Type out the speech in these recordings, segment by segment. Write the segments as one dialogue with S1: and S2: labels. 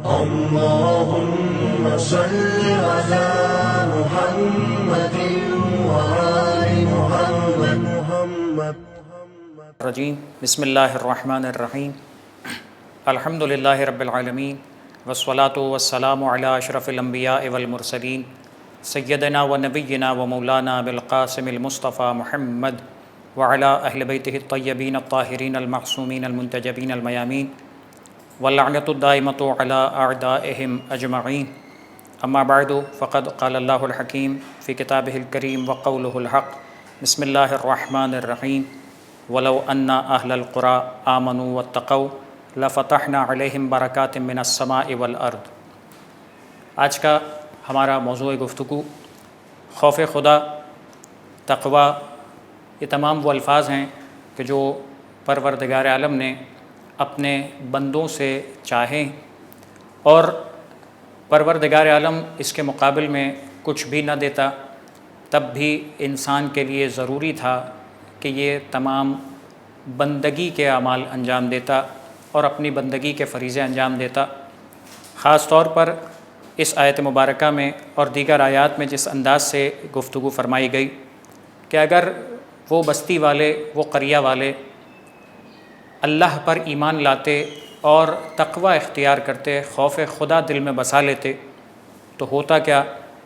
S1: اللهم صل على محمد وآل محمد
S2: الرجیم بسم اللہ الرحمن الرحیم الحمد للہ رب العالمین والصلاة والسلام علی اشرف الانبیاء والمرسلین سیدنا و نبینا و مولانا بالقاسم المصطفى محمد وعلی اہل بیتہ الطیبین الطاہرین المعصومین المنتجبین المیامین واللعنۃ الدائمۃ علی اعدائہم اجمعین اما بعد فقد قال اللہ الحکیم فی کتابہ الکریم وقولہ الحق بسم اللہ الرحمن الرحیم وَلَوْ أَنَّ أَهْلَ الْقُرَىٰ آمَنُوا وَاتَّقَوْا لَفَتَحْنَا عَلَيْهِمْ بَرَكَاتٍ مِّنَ السَّمَاءِ وَالْأَرْضِ۔ آج کا ہمارا موضوع گفتگو خوف خدا، تقوی، یہ تمام وہ الفاظ ہیں کہ جو پروردگار عالم نے اپنے بندوں سے چاہیں، اور پروردگار عالم اس کے مقابل میں کچھ بھی نہ دیتا، تب بھی انسان کے لیے ضروری تھا کہ یہ تمام بندگی کے اعمال انجام دیتا اور اپنی بندگی کے فریضے انجام دیتا۔ خاص طور پر اس آیت مبارکہ میں اور دیگر آیات میں جس انداز سے گفتگو فرمائی گئی کہ اگر وہ بستی والے، وہ قریہ والے اللہ پر ایمان لاتے اور تقوی اختیار کرتے، خوف خدا دل میں بسا لیتے، تو ہوتا کیا؟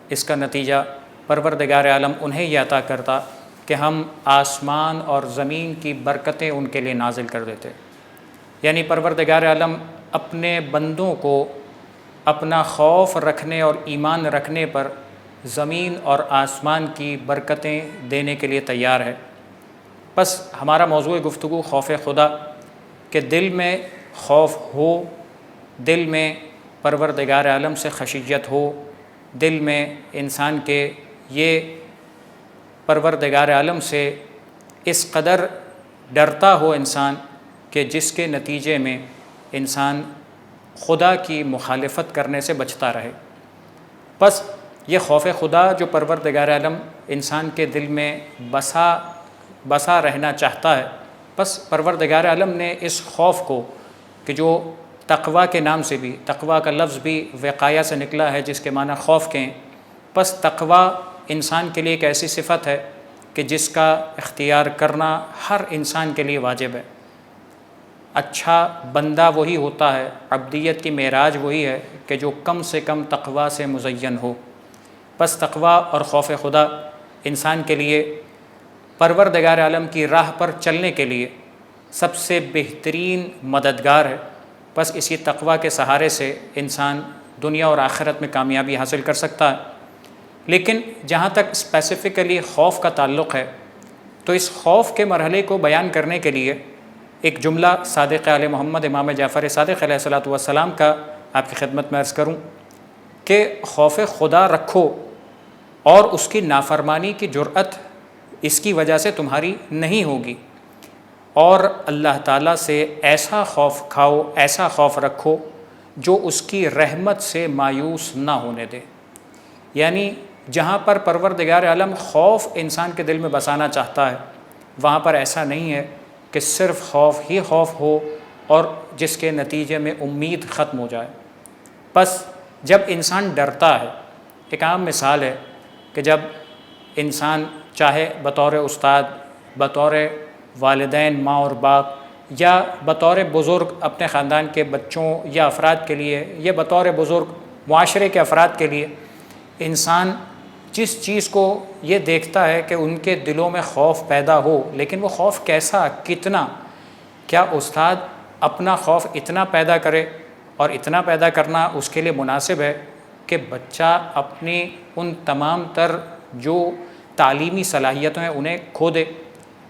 S2: اس کا نتیجہ پروردگار عالم انہیں یہ عطا کرتا کہ ہم آسمان اور زمین کی برکتیں ان کے لیے نازل کر دیتے۔ یعنی پروردگار عالم اپنے بندوں کو اپنا خوف رکھنے اور ایمان رکھنے پر زمین اور آسمان کی برکتیں دینے کے لیے تیار ہے۔ بس ہمارا موضوع گفتگو خوف خدا، کہ دل میں خوف ہو، دل میں پروردگار عالم سے خشیت ہو، دل میں انسان کے یہ پروردگار عالم سے اس قدر ڈرتا ہو انسان کہ جس کے نتیجے میں انسان خدا کی مخالفت کرنے سے بچتا رہے۔ بس یہ خوف خدا جو پروردگار عالم انسان کے دل میں بسا رہنا چاہتا ہے، بس پروردگار عالم نے اس خوف کو، کہ جو تقوی کے نام سے بھی، تقوی کا لفظ بھی وقایہ سے نکلا ہے جس کے معنی خوف کے ہیں، بس تقوی انسان کے لیے ایک ایسی صفت ہے کہ جس کا اختیار کرنا ہر انسان کے لیے واجب ہے۔ اچھا بندہ وہی ہوتا ہے، عبدیت کی معراج وہی ہے کہ جو کم سے کم تقوی سے مزین ہو۔ بس تقوی اور خوف خدا انسان کے لیے پروردگار عالم کی راہ پر چلنے کے لیے سب سے بہترین مددگار ہے۔ بس اسی تقوی کے سہارے سے انسان دنیا اور آخرت میں کامیابی حاصل کر سکتا ہے۔ لیکن جہاں تک اسپیسیفکلی خوف کا تعلق ہے، تو اس خوف کے مرحلے کو بیان کرنے کے لیے ایک جملہ صادق آل محمد امام جعفر صادق علیہ الصلوۃ والسلام کا آپ کی خدمت میں عرض کروں کہ خوف خدا رکھو اور اس کی نافرمانی کی جرأت اس کی وجہ سے تمہاری نہیں ہوگی، اور اللہ تعالیٰ سے ایسا خوف کھاؤ، ایسا خوف رکھو جو اس کی رحمت سے مایوس نہ ہونے دے۔ یعنی جہاں پر پروردگار عالم خوف انسان کے دل میں بسانا چاہتا ہے، وہاں پر ایسا نہیں ہے کہ صرف خوف ہی خوف ہو اور جس کے نتیجے میں امید ختم ہو جائے۔ بس جب انسان ڈرتا ہے، ایک عام مثال ہے کہ جب انسان چاہے بطور استاد، بطور والدین ماں اور باپ، یا بطور بزرگ اپنے خاندان کے بچوں یا افراد کے لیے، یا بطور بزرگ معاشرے کے افراد کے لیے، انسان جس چیز کو یہ دیکھتا ہے کہ ان کے دلوں میں خوف پیدا ہو، لیکن وہ خوف کیسا، کتنا، کیا استاد اپنا خوف اتنا پیدا کرے، اور اتنا پیدا کرنا اس کے لیے مناسب ہے کہ بچہ اپنی ان تمام تر جو تعلیمی صلاحیتیں ہیں انہیں کھو دے؟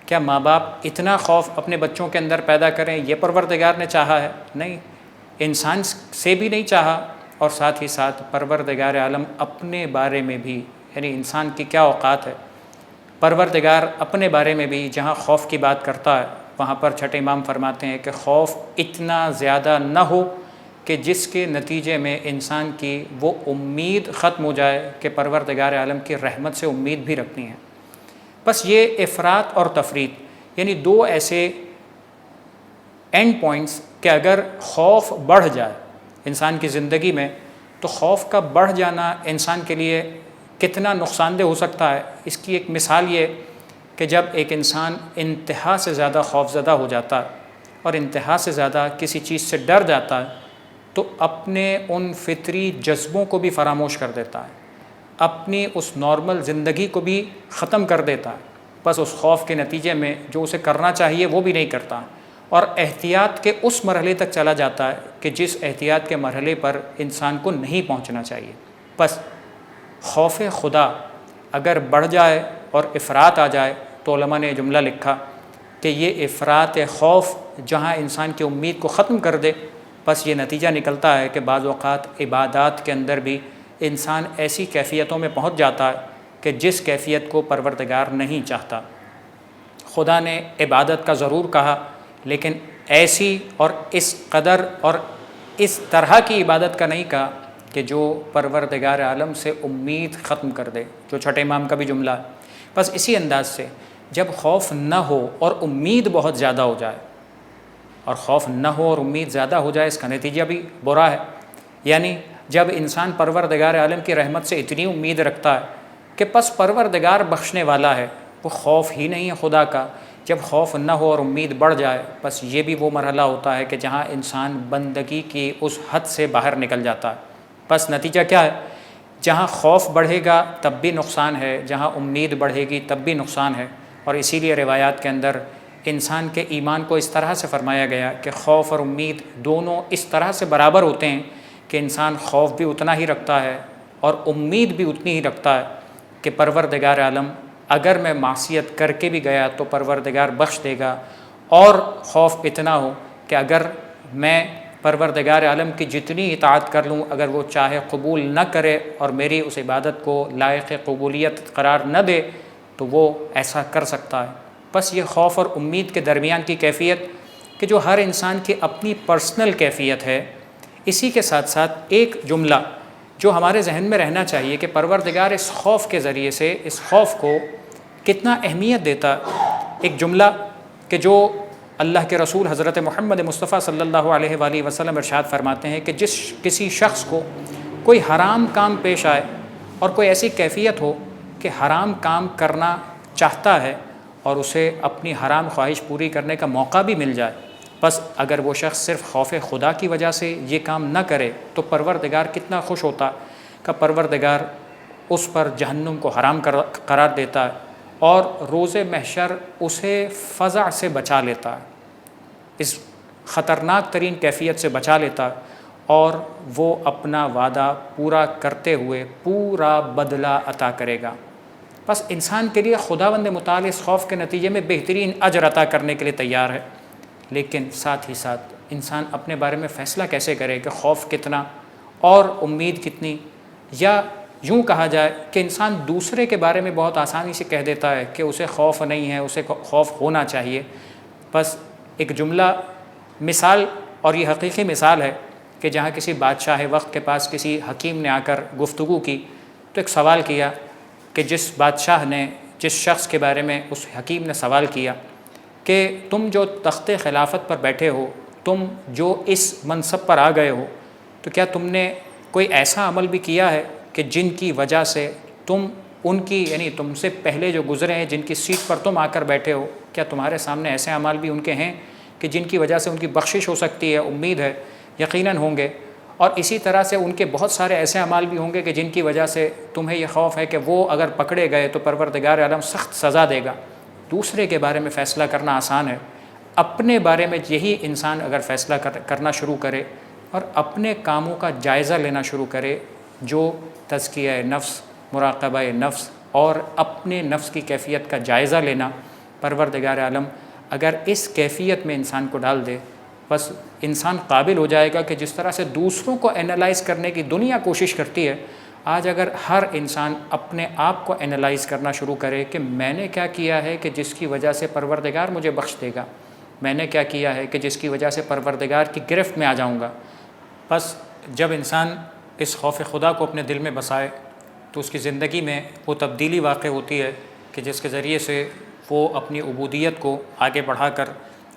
S2: کیا ماں باپ اتنا خوف اپنے بچوں کے اندر پیدا کریں؟ یہ پروردگار نے چاہا ہے؟ نہیں، انسان سے بھی نہیں چاہا، اور ساتھ ہی ساتھ پروردگار عالم اپنے بارے میں بھی، یعنی انسان کی کیا اوقات ہے، پروردگار اپنے بارے میں بھی جہاں خوف کی بات کرتا ہے، وہاں پر چھٹے امام فرماتے ہیں کہ خوف اتنا زیادہ نہ ہو کہ جس کے نتیجے میں انسان کی وہ امید ختم ہو جائے کہ پروردگار عالم کی رحمت سے امید بھی رکھنی ہے۔ بس یہ افراط اور تفریط، یعنی دو ایسے اینڈ پوائنٹس کہ اگر خوف بڑھ جائے، انسان کی زندگی میں، تو خوف کا بڑھ جانا انسان کے لیے کتنا نقصان دہ ہو سکتا ہے، اس کی ایک مثال یہ کہ جب ایک انسان انتہا سے زیادہ خوف زدہ ہو جاتا ہے اور انتہا سے زیادہ کسی چیز سے ڈر جاتا ہے تو اپنے ان فطری جذبوں کو بھی فراموش کر دیتا ہے، اپنی اس نارمل زندگی کو بھی ختم کر دیتا ہے، بس اس خوف کے نتیجے میں جو اسے کرنا چاہیے وہ بھی نہیں کرتا، اور احتیاط کے اس مرحلے تک چلا جاتا ہے کہ جس احتیاط کے مرحلے پر انسان کو نہیں پہنچنا چاہیے۔ بس خوف خدا اگر بڑھ جائے اور افراط آ جائے تو علماء نے جملہ لکھا کہ یہ افراط خوف جہاں انسان کی امید کو ختم کر دے، بس یہ نتیجہ نکلتا ہے کہ بعض اوقات عبادات کے اندر بھی انسان ایسی کیفیتوں میں پہنچ جاتا ہے کہ جس کیفیت کو پروردگار نہیں چاہتا۔ خدا نے عبادت کا ضرور کہا، لیکن ایسی اور اس قدر اور اس طرح کی عبادت کا نہیں کہا کہ جو پروردگار عالم سے امید ختم کر دے، جو چھٹے امام کا بھی جملہ ہے۔ بس اسی انداز سے جب خوف نہ ہو اور امید بہت زیادہ ہو جائے، اور خوف نہ ہو اور امید زیادہ ہو جائے، اس کا نتیجہ بھی برا ہے، یعنی جب انسان پروردگار عالم کی رحمت سے اتنی امید رکھتا ہے کہ بس پروردگار بخشنے والا ہے، وہ خوف ہی نہیں ہے خدا کا، جب خوف نہ ہو اور امید بڑھ جائے، بس یہ بھی وہ مرحلہ ہوتا ہے کہ جہاں انسان بندگی کی اس حد سے باہر نکل جاتا ہے۔ بس نتیجہ کیا ہے؟ جہاں خوف بڑھے گا تب بھی نقصان ہے، جہاں امید بڑھے گی تب بھی نقصان ہے، اور اسی لیے روایات کے اندر انسان کے ایمان کو اس طرح سے فرمایا گیا کہ خوف اور امید دونوں اس طرح سے برابر ہوتے ہیں کہ انسان خوف بھی اتنا ہی رکھتا ہے اور امید بھی اتنی ہی رکھتا ہے کہ پروردگار عالم اگر میں معصیت کر کے بھی گیا تو پروردگار بخش دے گا، اور خوف اتنا ہو کہ اگر میں پروردگار عالم کی جتنی اطاعت کر لوں، اگر وہ چاہے قبول نہ کرے اور میری اس عبادت کو لائق قبولیت قرار نہ دے تو وہ ایسا کر سکتا ہے۔ بس یہ خوف اور امید کے درمیان کی کیفیت کہ جو ہر انسان کی اپنی پرسنل کیفیت ہے، اسی کے ساتھ ساتھ ایک جملہ جو ہمارے ذہن میں رہنا چاہیے کہ پروردگار اس خوف کے ذریعے سے اس خوف کو کتنا اہمیت دیتا، ایک جملہ کہ جو اللہ کے رسول حضرت محمد مصطفیٰ صلی اللہ علیہ وآلہ وسلم ارشاد فرماتے ہیں کہ جس کسی شخص کو کوئی حرام کام پیش آئے اور کوئی ایسی کیفیت ہو کہ حرام کام کرنا چاہتا ہے اور اسے اپنی حرام خواہش پوری کرنے کا موقع بھی مل جائے، بس اگر وہ شخص صرف خوف خدا کی وجہ سے یہ کام نہ کرے تو پروردگار کتنا خوش ہوتا کہ پروردگار اس پر جہنم کو حرام قرار دیتا ہے اور روز محشر اسے فزع سے بچا لیتا ہے، اس خطرناک ترین کیفیت سے بچا لیتا ہے، اور وہ اپنا وعدہ پورا کرتے ہوئے پورا بدلہ عطا کرے گا۔ بس انسان کے لیے خداوند متعال اس خوف کے نتیجے میں بہترین اجر عطا کرنے کے لیے تیار ہے، لیکن ساتھ ہی ساتھ انسان اپنے بارے میں فیصلہ کیسے کرے کہ خوف کتنا اور امید کتنی؟ یا یوں کہا جائے کہ انسان دوسرے کے بارے میں بہت آسانی سے کہہ دیتا ہے کہ اسے خوف نہیں ہے، اسے خوف ہونا چاہیے۔ بس ایک جملہ مثال، اور یہ حقیقی مثال ہے کہ جہاں کسی بادشاہ وقت کے پاس کسی حکیم نے آ کر گفتگو کی تو ایک سوال کیا کہ جس بادشاہ نے جس شخص کے بارے میں اس حکیم نے سوال کیا کہ تم جو تخت خلافت پر بیٹھے ہو، تم جو اس منصب پر آ گئے ہو، تو کیا تم نے کوئی ایسا عمل بھی کیا ہے کہ جن کی وجہ سے تم ان کی، یعنی تم سے پہلے جو گزرے ہیں جن کی سیٹ پر تم آ کر بیٹھے ہو، کیا تمہارے سامنے ایسے اعمال بھی ان کے ہیں کہ جن کی وجہ سے ان کی بخشش ہو سکتی ہے؟ امید ہے یقیناً ہوں گے، اور اسی طرح سے ان کے بہت سارے ایسے اعمال بھی ہوں گے کہ جن کی وجہ سے تمہیں یہ خوف ہے کہ وہ اگر پکڑے گئے تو پروردگار عالم سخت سزا دے گا۔ دوسرے کے بارے میں فیصلہ کرنا آسان ہے، اپنے بارے میں یہی انسان اگر فیصلہ کرنا شروع کرے اور اپنے کاموں کا جائزہ لینا شروع کرے، جو تزکیہ نفس، مراقبہ نفس اور اپنے نفس کی کیفیت کا جائزہ لینا، پروردگار عالم اگر اس کیفیت میں انسان کو ڈال دے، بس انسان قابل ہو جائے گا کہ جس طرح سے دوسروں کو اینالائز کرنے کی دنیا کوشش کرتی ہے، آج اگر ہر انسان اپنے آپ کو اینالائز کرنا شروع کرے کہ میں نے کیا کیا ہے کہ جس کی وجہ سے پروردگار مجھے بخش دے گا، میں نے کیا کیا ہے کہ جس کی وجہ سے پروردگار کی گرفت میں آ جاؤں گا، بس جب انسان اس خوف خدا کو اپنے دل میں بسائے تو اس کی زندگی میں وہ تبدیلی واقع ہوتی ہے کہ جس کے ذریعے سے وہ اپنی عبودیت کو آگے بڑھا کر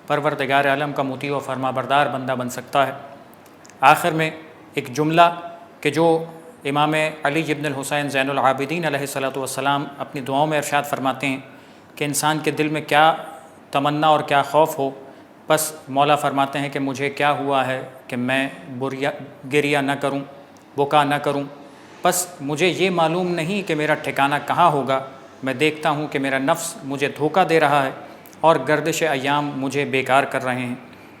S2: پروردگار عالم کا مطیع و فرما بردار بندہ بن سکتا ہے۔ آخر میں ایک جملہ کہ جو امام علی ابن الحسین زین العابدین علیہ الصلوۃ والسلام اپنی دعاؤں میں ارشاد فرماتے ہیں کہ انسان کے دل میں کیا تمنا اور کیا خوف ہو، بس مولا فرماتے ہیں کہ مجھے کیا ہوا ہے کہ میں گریہ نہ کروں، بکا نہ کروں، بس مجھے یہ معلوم نہیں کہ میرا ٹھکانہ کہاں ہوگا۔ میں دیکھتا ہوں کہ میرا نفس مجھے دھوکہ دے رہا ہے اور گردش ایام مجھے بیکار کر رہے ہیں۔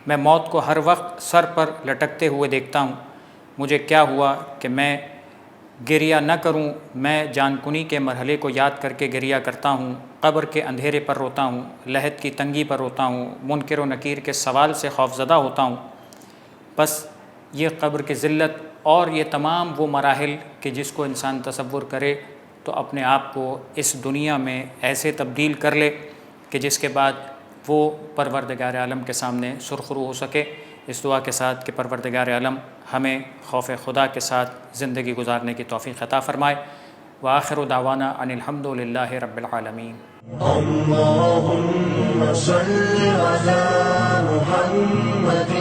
S2: میں موت کو ہر وقت سر پر لٹکتے ہوئے دیکھتا ہوں۔ مجھے کیا ہوا کہ میں گریہ نہ کروں، میں جان کنی کے مرحلے کو یاد کر کے گریہ کرتا ہوں، قبر کے اندھیرے پر روتا ہوں، لحد کی تنگی پر روتا ہوں، منکر و نکیر کے سوال سے خوفزدہ ہوتا ہوں۔ بس یہ قبر کی ذلت اور یہ تمام وہ مراحل کہ جس کو انسان تصور کرے تو اپنے آپ کو اس دنیا میں ایسے تبدیل کر لے کہ جس کے بعد وہ پروردگار عالم کے سامنے سرخرو ہو سکے۔ اس دعا کے ساتھ کہ پروردگار عالم ہمیں خوف خدا کے ساتھ زندگی گزارنے کی توفیق عطا فرمائے۔ وآخر دعوانا ان الحمد للہ رب العالمین۔
S1: اللهم صل على محمد